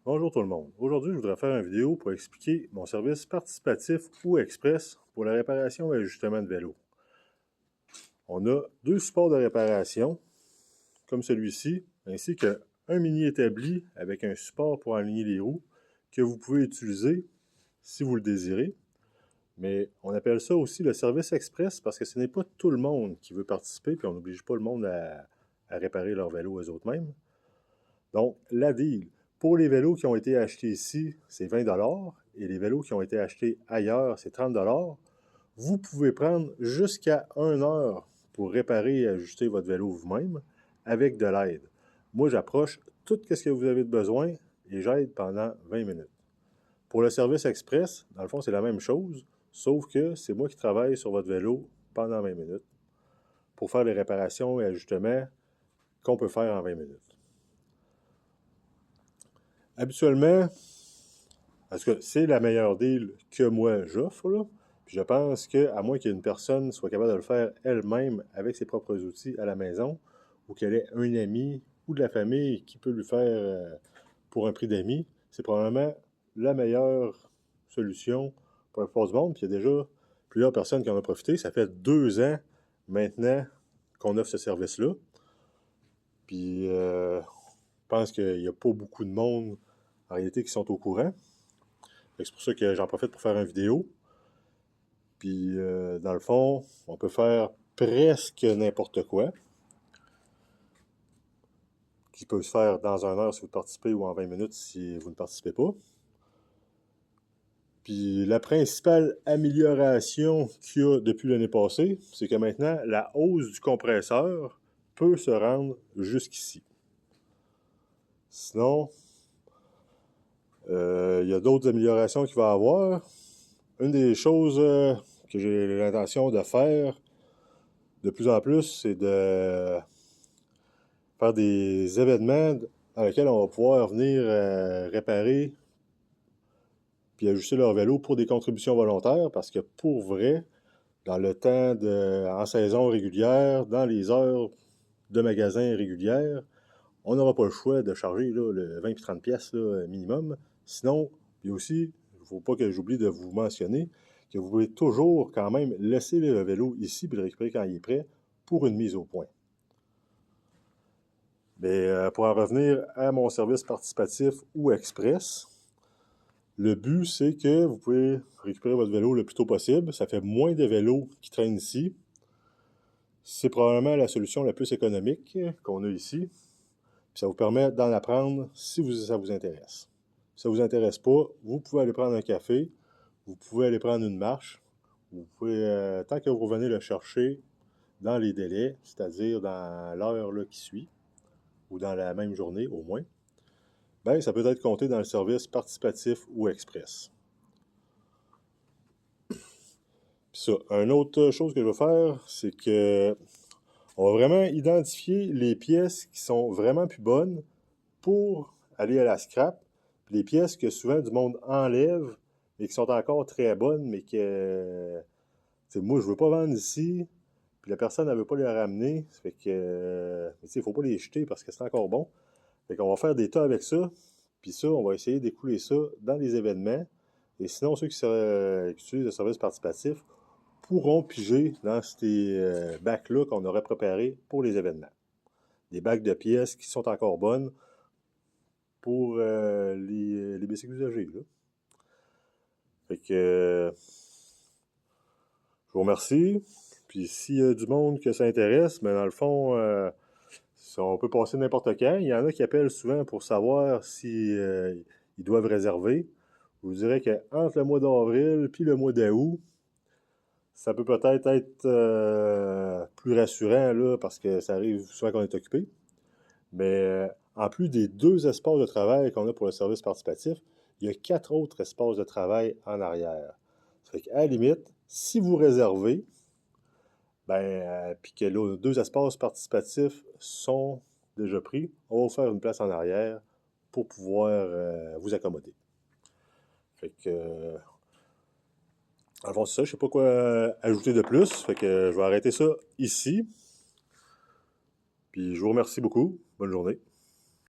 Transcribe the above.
Bonjour tout le monde. Aujourd'hui, je voudrais faire une vidéo pour expliquer mon service participatif ou express pour la réparation et ajustement de vélo. On a deux supports de réparation, comme celui-ci, ainsi qu'un mini établi avec un support pour aligner les roues que vous pouvez utiliser si vous le désirez. Mais on appelle ça aussi le service express parce que ce n'est pas tout le monde qui veut participer, puis on n'oblige pas le monde à réparer leur vélo eux-mêmes. Donc, la deal, pour les vélos qui ont été achetés ici, c'est 20 $ et les vélos qui ont été achetés ailleurs, c'est 30 $. Vous pouvez prendre jusqu'à 1 heure pour réparer et ajuster votre vélo vous-même avec de l'aide. Moi, j'approche tout ce que vous avez besoin et j'aide pendant 20 minutes. Pour le service express, dans le fond, c'est la même chose, sauf que c'est moi qui travaille sur votre vélo pendant 20 minutes pour faire les réparations et ajustements qu'on peut faire en 20 minutes. Habituellement, parce que c'est la meilleure deal que moi j'offre, là. Puis je pense qu'à moins qu'une personne soit capable de le faire elle-même avec ses propres outils à la maison, ou qu'elle ait un ami ou de la famille qui peut lui faire pour un prix d'amis, c'est probablement la meilleure solution pour la plupart du monde. Puis il y a déjà plusieurs personnes qui en ont profité. Ça fait 2 ans maintenant qu'on offre ce service-là. Puis je pense qu'il n'y a pas beaucoup de monde en réalité qui sont au courant. C'est pour ça que j'en profite pour faire une vidéo. Puis, dans le fond, on peut faire presque n'importe quoi, qui peut se faire dans 1 heure si vous participez ou en 20 minutes si vous ne participez pas. Puis, la principale amélioration qu'il y a depuis l'année passée, c'est que maintenant, la hausse du compresseur peut se rendre jusqu'ici. Sinon, il y a d'autres améliorations qu'il va y avoir. Une des choses que j'ai l'intention de faire de plus en plus, c'est de faire des événements dans lesquels on va pouvoir venir réparer puis ajuster leur vélo pour des contributions volontaires parce que pour vrai, dans le temps en saison régulière, dans les heures de magasin régulières, on n'aura pas le choix de charger là, le 20 et 30 pièces minimum. Sinon, il y a aussi, il ne faut pas que j'oublie de vous mentionner, que vous pouvez toujours quand même laisser le vélo ici et le récupérer quand il est prêt pour une mise au point. Mais pour en revenir à mon service participatif ou express, le but, c'est que vous pouvez récupérer votre vélo le plus tôt possible. Ça fait moins de vélos qui traînent ici. C'est probablement la solution la plus économique qu'on a ici. Puis ça vous permet d'en apprendre si ça vous intéresse. Si ça ne vous intéresse pas, vous pouvez aller prendre un café, vous pouvez aller prendre une marche, vous pouvez, tant que vous revenez le chercher dans les délais, c'est-à-dire dans l'heure qui suit, ou dans la même journée au moins, ben, ça peut être compté dans le service participatif ou express. Puis ça, une autre chose que je vais faire, c'est que on va vraiment identifier les pièces qui sont vraiment plus bonnes pour aller à la scrap, puis les pièces que souvent du monde enlève et qui sont encore très bonnes, mais que moi je veux pas vendre ici, puis la personne ne veut pas les ramener, ça fait que il ne faut pas les jeter parce que c'est encore bon. Fait qu'on va faire des tas avec ça, puis ça, on va essayer d'écouler ça dans les événements. Et sinon, ceux qui utilisent le service participatif pourront piger dans ces bacs-là qu'on aurait préparés pour les événements. Des bacs de pièces qui sont encore bonnes pour les bicycles usagés. Là. Fait que je vous remercie. Puis s'il y a du monde que ça intéresse, mais dans le fond, on peut passer n'importe quand. Il y en a qui appellent souvent pour savoir si ils doivent réserver. Je vous dirais qu'entre le mois d'avril et le mois d'août, ça peut peut-être être plus rassurant là, parce que ça arrive souvent qu'on est occupé. Mais en plus des 2 espaces de travail qu'on a pour le service participatif, il y a 4 autres espaces de travail en arrière. Ça fait qu'à la limite, si vous réservez, puis que les 2 espaces participatifs sont déjà pris, on va vous faire une place en arrière pour pouvoir vous accommoder. Fait que, en fond, c'est ça, je sais pas quoi ajouter de plus. Fait que je vais arrêter ça ici. Puis je vous remercie beaucoup. Bonne journée.